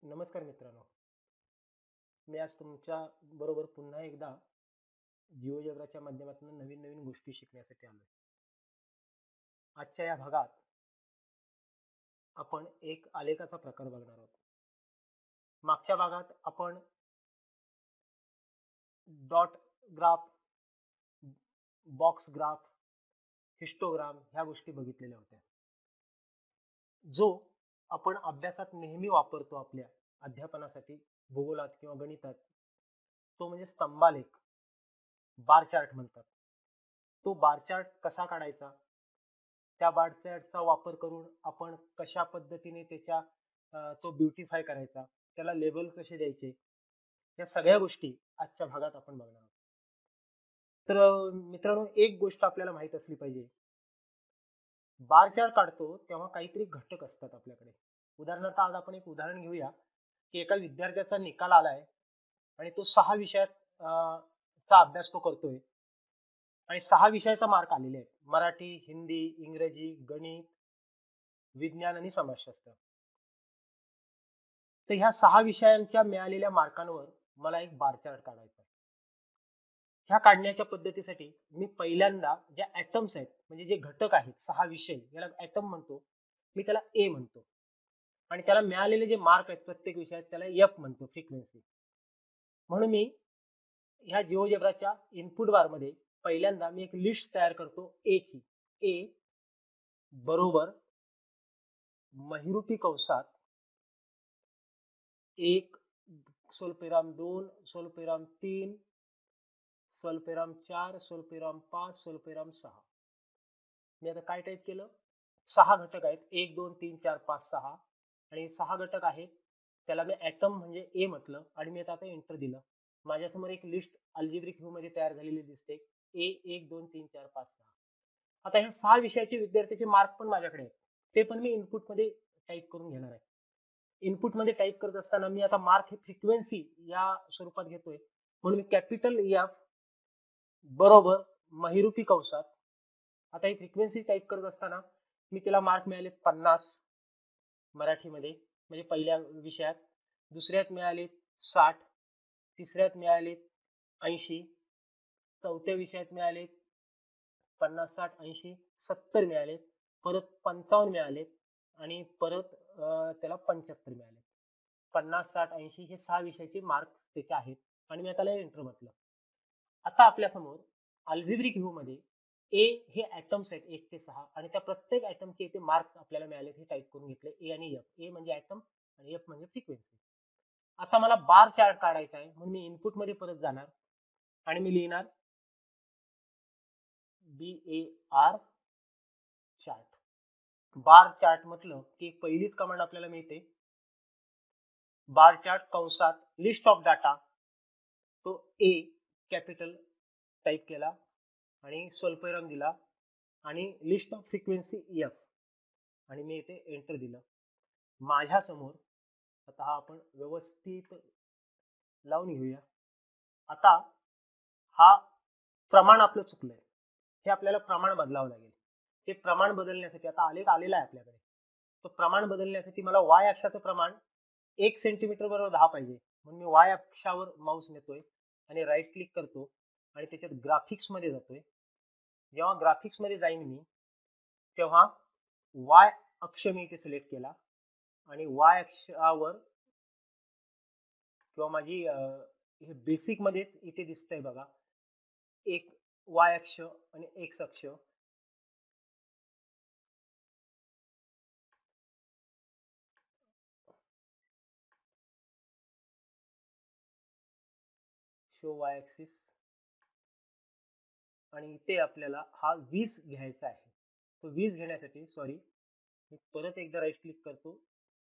नमस्कार मित्रांनो. मी आज तुमच्या बरोबर पुन्हा एकदा जिओजेब्राच्या माध्यमातून नवीन नवीन गोष्टी शिकण्यासाठी आलोय. आजच्या या भागात आपण एक आलेखाचा प्रकार बघणार आहोत. मागच्या भागात आपण dot graph, box graph, histogram ह्या गोष्टी बघितलेल्या होत्या. जो आपण अभ्यासात नेहमी वापरतो आपल्या अध्यापनासाठी, भूगोलात किंवा गणितात, तो म्हणजे स्तंभालेख, बार चार्ट म्हणतात. तो बार चार्ट कसा काढायचा, त्या बार चार्टचा वापर करून आपण कशा पद्धतीने तो ब्युटिफाय करायचा, त्याला लेबल कसे द्यायचे, या सगळ्या गोष्टी आजच्या भागात आपण बघणार आहोत. तर मित्रांनो, एक गोष्ट आपल्याला माहित असली पाहिजे. बार चार्ट काढतो तेव्हा काहीतरी घटक असतात आपल्याकडे. उदाहरणार्थ आज आपण एक उदाहरण घेऊया की एका विद्यार्थ्याचा निकाल आलाय आणि तो 6 विषयात चा अभ्यास तो करतोय आणि 6 विषयाचा मार्क आलेले आहेत: मराठी, हिंदी, इंग्रजी, गणित, विज्ञान आणि समाजशास्त्र. तर ह्या 6 विषयांच्या मिळालेल्या मार्कांवर मला एक बार चार्ट काढायचा आहे. ह्या काढण्याच्या पद्धतीसाठी मी पहिल्यांदा ज्या ऍटम्स आहेत, म्हणजे जे घटक आहेत, 6 विषय, याला ऍटम म्हणतो. मी त्याला ए म्हणतो आणि त्याला मिळालेले जे मार्क आहेत प्रत्येक विषयात त्याला एफ म्हणतो, फ्रिक्वेन्सी. म्हणून मी ह्या जिओजेब्राच्या इनपुट बार मध्ये पहिल्यांदा मी एक लिस्ट तयार करतो ए ची. ए बरोबर महिरूपी कंसात 1 स्वल्पविराम 2 स्वल्पविराम 3 स्वल्पविराम 4 स्वल्पविराम 5 स्वल्पविराम 6. मी आता काय टाईप केलं? 6 घटक आहेत, 1 2 3 4 5 6, आणि 6 घटक आहेत त्याला मी ऍटम म्हणजे ए म्हटलं आणि मी आता एंटर दिलं. माझ्यासमोर एक लिस्ट अल्जेब्रिक व्ह्यू मध्ये तयार झालेली दिसते. ए 1 2 3 4 5 6. आता ह्या 6 विषयाचे विद्यार्थ्याचे मार्क पण माझ्याकडे आहेत, ते पण मी इनपुट मध्ये टाईप करून घेणार आहे. इनपुट मध्ये टाईप करत असताना मी आता मार्क हे फ्रिक्वेन्सी या स्वरूपात घेतोय, म्हणून मी कॅपिटल एफ बरोबर महिरूपी कंसात. आता ही फ्रिक्वेन्सी टाईप करत असताना मी त्याला मार्क मिळाले 50 मराठीमध्ये, म्हणजे पहिल्या विषयात. दुसऱ्यात मिळाले 60, तिसऱ्यात मिळाले 80, चौथ्या विषयात मिळाले 50 60 80 70 मिळाले, परत 55 मिळाले आणि परत त्याला 75 मिळाले. 50 60 80 हे 6 विषयाचे मार्क त्याचे आहेत आणि मी त्याला एंटर म्हटलं. आता आपल्या समोर अल्जेब्रिक व्ह्यू मध्ये ए हे ऍटम्स आहेत 1 ते 6 आणि त्या प्रत्येक ऍटमचे इथे मार्क्स आपल्याला मिळाले, हे टाईप करून घेतले ए आणि एफ. ए म्हणजे ऍटम आणि एफ म्हणजे फ्रिक्वेन्सी. आता मला बार चार्ट काढायचा आहे, म्हणून मी इनपुट मध्ये परत जाणार आणि मी लिहिणार BAR चार्ट. बार चार्ट म्हटलं की पहिलीच कमांड आपल्याला मिळते, बार चार्ट कंसात लिस्ट ऑफ डाटा, तो ए कॅपिटल टाईप केला आणि स्वल्पविराम दिला आणि लिस्ट ऑफ फ्रिक्वेन्सी एफ आणि मी इथे एंटर दिलं. माझ्या समोर आता हा आपण व्यवस्थित लावून घेऊया. आता हा प्रमाण आपलं चुकलंय, हे आपल्याला प्रमाण बदलावं लागेल. ते प्रमाण बदलण्यासाठी आता आलेख आलेला आहे आपल्याकडे, तो प्रमाण बदलण्यासाठी मला वाय अक्षाचं प्रमाण 1 सेंटीमीटर बरोबर 10 पाहिजे, म्हणून मी वाय अक्षावर माऊस नेतोय आणि राईट क्लिक करतो आणि त्याच्यात ग्राफिक्स मध्ये जातोय. जेव्हा ग्राफिक्स मध्ये जाईन मी तेव्हा वाय अक्ष मी इथे सिलेक्ट केला आणि वाय अक्षावर किंवा माझी हे बेसिक मध्ये इथे दिसतंय बघा, एक वाय अक्ष आणि एक्स अक्ष. शो वाय ऍक्सिस, आणि इथे आपल्याला हा 20 घ्यायचा आहे. तो 20 घेण्यासाठी मी परत एकदा राईट क्लिक करतो,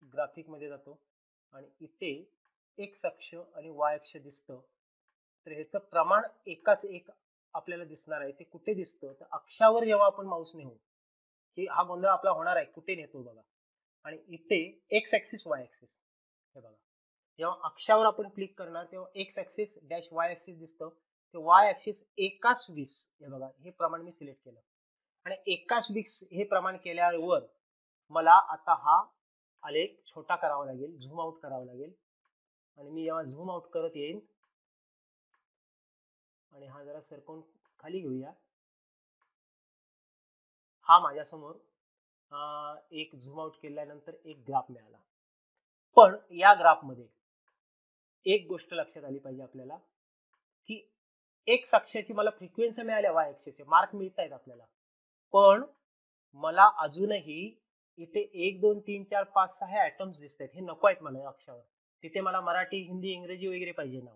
ग्राफिक मध्ये जातो आणि इथे एक्स अक्ष आणि वाय अक्ष दिसतं. तर ह्याचं प्रमाण एकाच एक आपल्याला दिसणार आहे. ते कुठे दिसतं तर अक्षावर जेव्हा आपण माऊस नेऊ, की हा गोंधळ आपला होणार आहे, कुठे नेतो बघा. आणि इथे एक्स ऍक्सिस वाय ऍक्सिस, हे बघा, जेव्हा अक्षावर आपण क्लिक करणार तेव्हा x axis dash Y axis दिसतं. ते वाय ऍक्सिस एकाच 20, हे बघा, हे प्रमाण मी सिलेक्ट केलं आणि एकाच 20 हे प्रमाण केल्यावर मला आता हा आलेख छोटा करावा लागेल, झूम आउट करावा लागेल. आणि मी जेव्हा झूम आउट करत येईन आणि हा जरा सरकवून खाली घेऊया. हा माझ्यासमोर एक झूम आउट केल्यानंतर एक ग्राफ मिळाला. पण या ग्राफ मध्ये एक गोष्ट लक्षात आली पाहिजे आपल्याला, की एक्स अक्षाची मला फ्रिक्वेन्सी मिळाल्या, वाय अक्षाचे मार्क मिळत आहेत आपल्याला, पण मला अजूनही इथे 1 2 3 4 5 6 हे ऍटम्स दिसत आहेत. हे नको आहेत मला या अक्षावर. तिथे मला मराठी, हिंदी, इंग्रजी वगैरे पाहिजे नाव.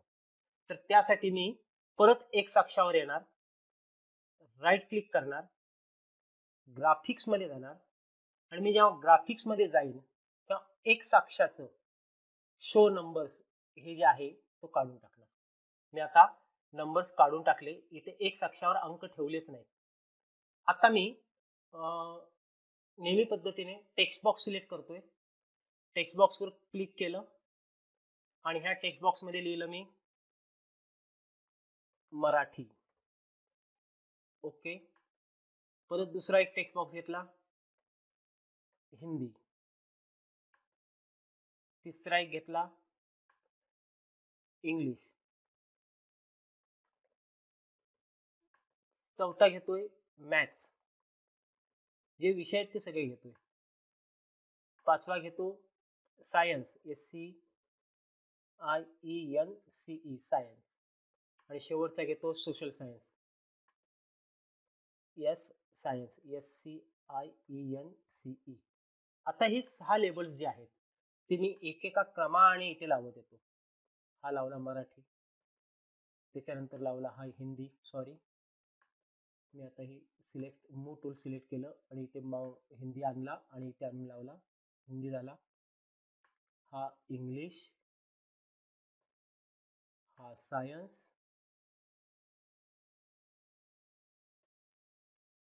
तर त्यासाठी मी परत एक्स अक्षावर येणार, राईट क्लिक करणार, ग्राफिक्स मध्ये जाणार, आणि मी जेव्हा ग्राफिक्स मध्ये जाईन तेव्हा एक्स अक्षाचं शो नंबर्स हे जे आहे तो काढून टाकणार. मी आता नंबर्स काढून टाकले. इथे एक्स अक्षावर अंक ठेवलेच नाही. आता मी नेहमी पद्धतीने टेक्स्ट बॉक्स सिलेक्ट करतोय. टेक्स्ट बॉक्स वर क्लिक केलं आणि ह्या टेक्स्ट बॉक्स मध्ये लिहिलं मी मराठी. ओके. परत दुसरा एक टेक्स्ट बॉक्स घेतला, हिंदी. तिसरा एक घेतला, इंग्लिश. चौथा घेतोय मॅथ्स, जे विषय आहेत ते सगळे घेतोय. पाचवा घेतो सायन्स, SCIENCE सायन्स. आणि शेवटचा घेतो सोशल सायन्स, सायन्स SCIENCE. आता ही 6 लेबल्स जे आहेत ते मी एकेका क्रमाने इथे लावत येतो. हा लावला मराठी, त्याच्यानंतर लावला हा हिंदी. सॉरी, मी आता ही सिलेक्ट मूव टूल सिलेक्ट केलं आणि इथे हिंदी आणला आणि इथे आणून लावला, हिंदी झाला. हा इंग्लिश, हा सायन्स,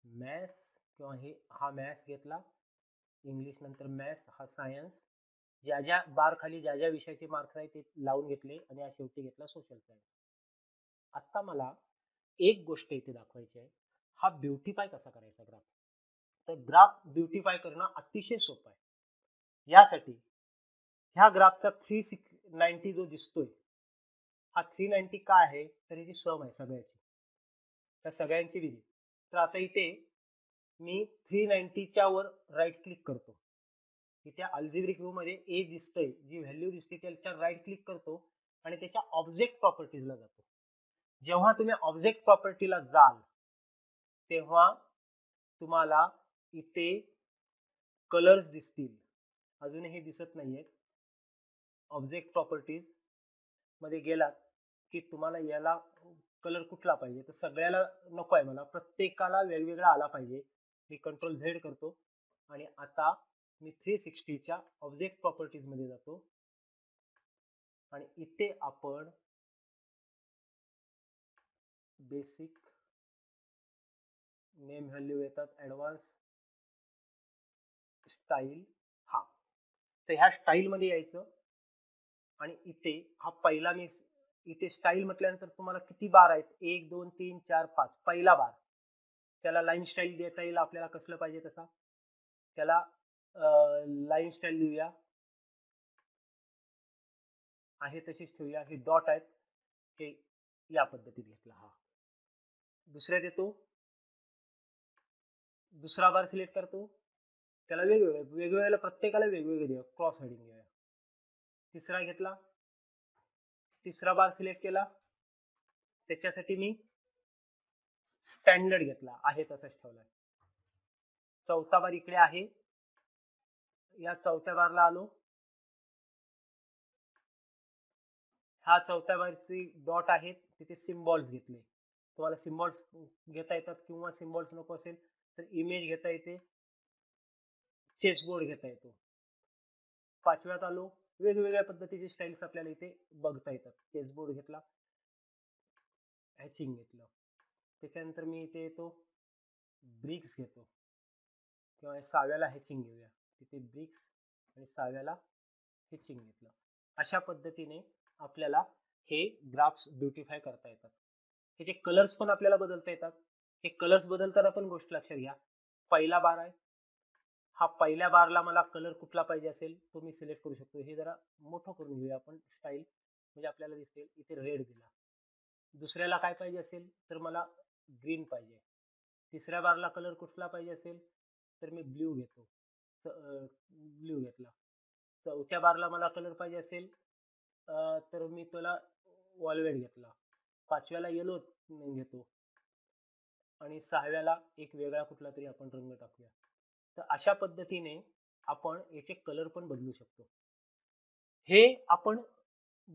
मॅथ्स किंवा हा मॅथ्स घेतला, इंग्लिश नंतर मॅथ्स, हा सायन्स. ज्या ज्या बार खाली ज्या ज्या विषयाचे मार्क्स आहेत ते लावून घेतले आणि या शेवटी घेतला सोशल सायन्स. आता मला एक गोष्ट इथे दाखवायची आहे, हा ब्युटिफाय कसा करायचा ग्राफ. तर ग्राफ ब्युटिफाय करणं अतिशय सोपं आहे. यासाठी ह्या ग्राफचा 390 जो दिसतोय, हा 390 काय आहे, तर ही सम आहे सगळ्याची, त्या सगळ्यांची बेरीज. तर आता इथे मी 390च्या वर राईट क्लिक करतो. इथे अल्जेब्रिक व्ह्यू मध्ये ए दिसतंय, जी व्हॅल्यू दिसते त्याच्यावर राईट क्लिक करतो आणि त्याच्या ऑब्जेक्ट प्रॉपर्टीजला जातो. जेव्हा तुम्ही ऑब्जेक्ट प्रॉपर्टीला जाल तेव्हा तुम्हाला इथे कलर्स दिसतील, अजूनही दिसत नाहीये. ऑब्जेक्ट प्रॉपर्टीज मध्ये गेलात की तुम्हाला याला कलर कुठला पाहिजे, तर सगळ्याला नको आहे मला, प्रत्येकाला वेगवेगळा आला पाहिजे. मी कंट्रोल Z करतो आणि आता मी 360च्या ऑब्जेक्ट प्रॉपर्टीज मध्ये जातो आणि इथे आपण बेसिक, नेम व्हॅल्यू येतात, ऍडव्हान्स, स्टाईल. हा, तर ह्या स्टाईल मध्ये यायचं आणि इथे हा पहिला मी इथे स्टाईल म्हटल्यानंतर तुम्हाला किती बार आहेत, 1 2 3 4 5. पहिला बार त्याला लाईन स्टाईल देता येईल आपल्याला, कसलं पाहिजे तसा त्याला लाईन स्टाईल देऊया, आहे तशीच ठेवूया. हे डॉट आहेत हे या पद्धतीत घेतला. हा दुसऱ्यात येतो, दुसरा बार सिलेक्ट करतो, त्याला वेगवेगळ्या प्रत्येकाला वेगवेगळे देऊया, क्रॉस हेडिंग घेऊया. तिसरा घेतला, तिसरा बार सिलेक्ट केला, त्याच्यासाठी मी स्टँडर्ड घेतला, आहे तसाच ठेवलाय. चौथा बार इकडे आहे, या चौथ्या बारला आलो, हा चौथ्या बारची डॉट आहेत तिथे सिम्बॉल्स घेतले. तुम्हाला सिम्बॉल्स घेता येतात किंवा सिम्बॉल्स नको असेल तर इमेज घेता येते, चेसबोर्ड घेता येतो. पाचव्यात आलो, वेगवेगळ्या पद्धतीचे स्टाईल्स आपल्याला इथे बघता येतात. चेसबोर्ड घेतला, हॅचिंग घेतलं, त्याच्यानंतर मी इथे येतो, ब्रिक्स घेतो किंवा 6व्याला हॅचिंग घेऊया, तिथे ब्रिक्स आणि 6व्याला हॅचिंग घेतलं. अशा पद्धतीने आपल्याला हे ग्राफ्स ब्युटिफाय करता येतात. त्याचे कलर्स पण आपल्याला बदलता येतात. हे कलर्स बदलताना पण गोष्ट लक्षात घ्या, पहिला बार आहे, हा पहिल्या बारला मला कलर कुठला पाहिजे असेल तो मी सिलेक्ट करू शकतो. हे जरा मोठं करून घेऊया आपण स्टाईल, म्हणजे आपल्याला दिसेल इथे रेड दिला. दुसऱ्याला काय पाहिजे असेल तर मला ग्रीन पाहिजे. तिसऱ्या बारला कलर कुठला पाहिजे असेल तर मी ब्ल्यू घेतो. ब्ल्यू घेतला. चौथ्या बारला मला कलर पाहिजे असेल तर मी त्याला वॉलवेट घेतला. पाचव्याला येलो घेतो आणि सहाव्याला एक वेगळा कुठला तरी आपण रंग टाकूया. तर अशा पद्धतीने आपण याचे कलर पण बदलू शकतो. हे आपण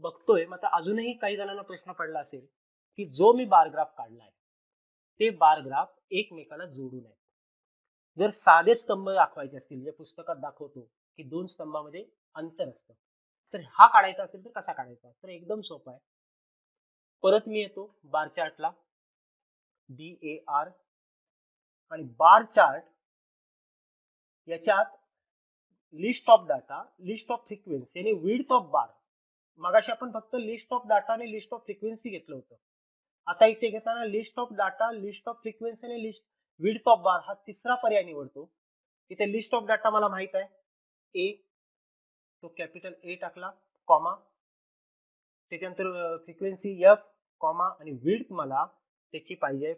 बघतोय. मग आता अजूनही काही जणांना प्रश्न पडला असेल की जो मी बार ग्राफ काढलाय ते बार ग्राफ एकमेकाला जोडू नये. जर साधे स्तंभ दाखवायचे असतील, जे पुस्तकात दाखवतो की दोन स्तंभामध्ये अंतर असतं, तर हा काढायचा असेल तर कसा काढायचा? तर एकदम सोपा आहे. परत मी येतो बार चार्टला, BAR, आणि बार चार्ट याच्यात list of data, list of frequency आणि विड्थ ऑफ बार. मगाशी आपण फक्त लिस्ट ऑफ डाटा आणि लिस्ट ऑफ फ्रिक्वेन्सी घेतलं होतं. आता इथे घेताना list of data, list of frequency आणि लिस्ट विड्थ ऑफ बार हा तिसरा पर्याय निवडतो. इथे लिस्ट ऑफ डाटा मला माहित आहे, ए, तो कॅपिटल ए टाकला, कॉमा, त्याच्यानंतर फ्रिक्वेन्सी एफ, कॉमा, आणि विड्थ मला त्याची पाहिजे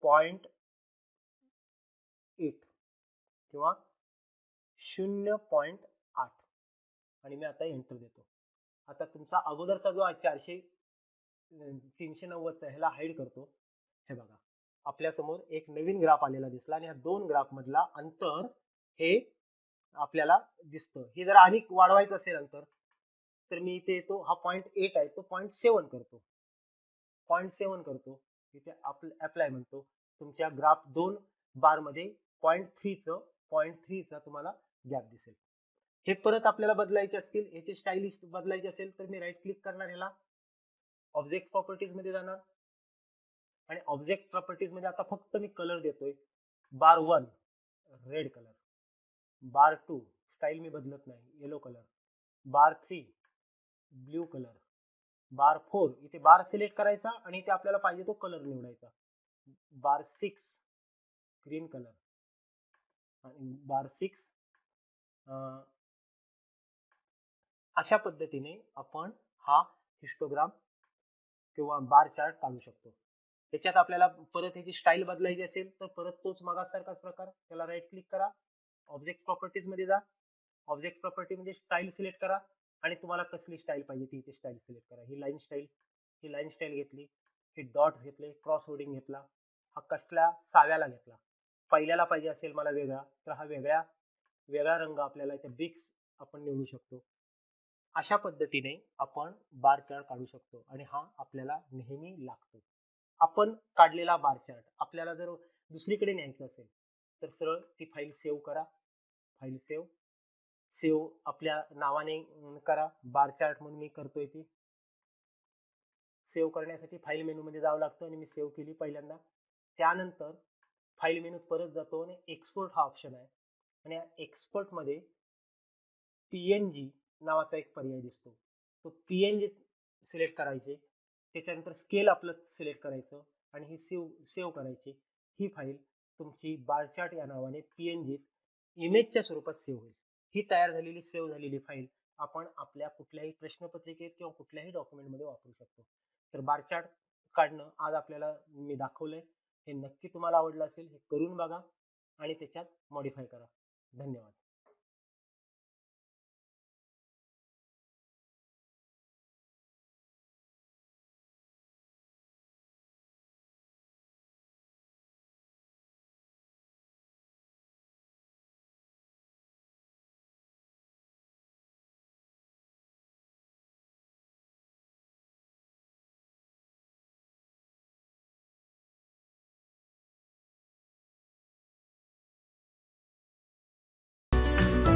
0.8 किंवा 0.8, आणि मी आता एंटर देतो. आता तुमचा अगोदरचा जो 390चा ह्याला हाईड करतो. हे बघा, आपल्या समोर एक नवीन ग्राफ आलेला दिसला आणि ह्या दोन ग्राफ मधला अंतर हे आपल्याला दिसतं. हे जर अधिक वाढवायचं असेल अंतर तर मी इथे येतो, हा 0.8 आहे तो 0.7 करतो. 0.7 करतो, इथे अप्लाय म्हणतो. तुमच्या ग्राफ 2 बार मध्ये 0.3चा तुम्हाला गॅप दिसेल. हे परत आपल्याला बदलायचे असतील, याची स्टाईल बदलायची असेल तर मी राईट क्लिक करणार, ह्याला ऑब्जेक्ट प्रॉपर्टीज मध्ये जाणार आणि ऑब्जेक्ट प्रॉपर्टीज मध्ये आता फक्त मी कलर देतोय. बार 1 रेड कलर, बार 2 स्टाईल मी बदलत नाही, येलो कलर, बार 3 ब्ल्यू कलर, बार 4 इथे बार सिलेक्ट करायचा आणि इथे आपल्याला पाहिजे तो कलर निवडायचा, बार 6 ग्रीन कलर, आणि बार 6 अशा पद्धतीने आपण हा हिस्टोग्राम किंवा बार चार्ट काढू शकतो. त्याच्यात आपल्याला परत याची स्टाईल बदलायची असेल तर परत तोच मागासारखाच प्रकार, त्याला राईट क्लिक करा, ऑब्जेक्ट प्रॉपर्टीज मध्ये जा, ऑब्जेक्ट प्रॉपर्टी मध्ये स्टाईल सिलेक्ट करा आणि तुम्हाला कसली स्टाईल पाहिजे ती इथे स्टाईल सिलेक्ट करा. ही लाईन स्टाईल घेतली, ही डॉट घेतले, क्रॉस होर्डिंग घेतला, हा कसल्या साव्याला घेतला. पहिल्याला पाहिजे असेल मला वेगळा तर हा वेगळा रंग आपल्याला इथे ब्रिक्स आपण निवडू शकतो. अशा पद्धतीने आपण बार चार्ट काढू शकतो आणि हा आपल्याला नेहमी लागतो. आपण काढलेला बार चार्ट आपल्याला जर दुसरीकडे न्यायचं असेल तर सरळ ती फाईल सेव्ह करा, फाईल सेव्ह आपल्या नावाने करा. बार चार्ट म्हणून मी करतोय ती. सेव्ह करण्यासाठी फाईल मेनू मध्ये जावं लागतं आणि मी सेव्ह केली पहिल्यांदा. त्यानंतर फाईल मेनूत परत जातो आणि एक्सपोर्ट हा ऑप्शन आहे आणि एक्सपोर्ट मध्ये पीएनजी नावाचा एक पर्याय दिसतो, तो पीएनजी सिलेक्ट करायचे. त्याच्यानंतर स्केल आपलं सिलेक्ट करायचं आणि ही सेव्ह करायची. ही फाईल तुमची बार चार्ट या नावाने पीएनजी इमेजच्या स्वरूपात सेव्ह होईल. ही तयार झालेली सेव्ह झालेली फाईल आपण आपल्या कुठल्याही प्रश्नपत्रिकेत किंवा कुठल्याही डॉक्युमेंटमध्ये वापरू शकतो. तर बार चार्ट काढणं आज आपल्याला मी दाखवलंय. हे नक्की तुम्हाला आवडलं असेल, हे करून बघा आणि त्याच्यात मॉडिफाय करा. धन्यवाद.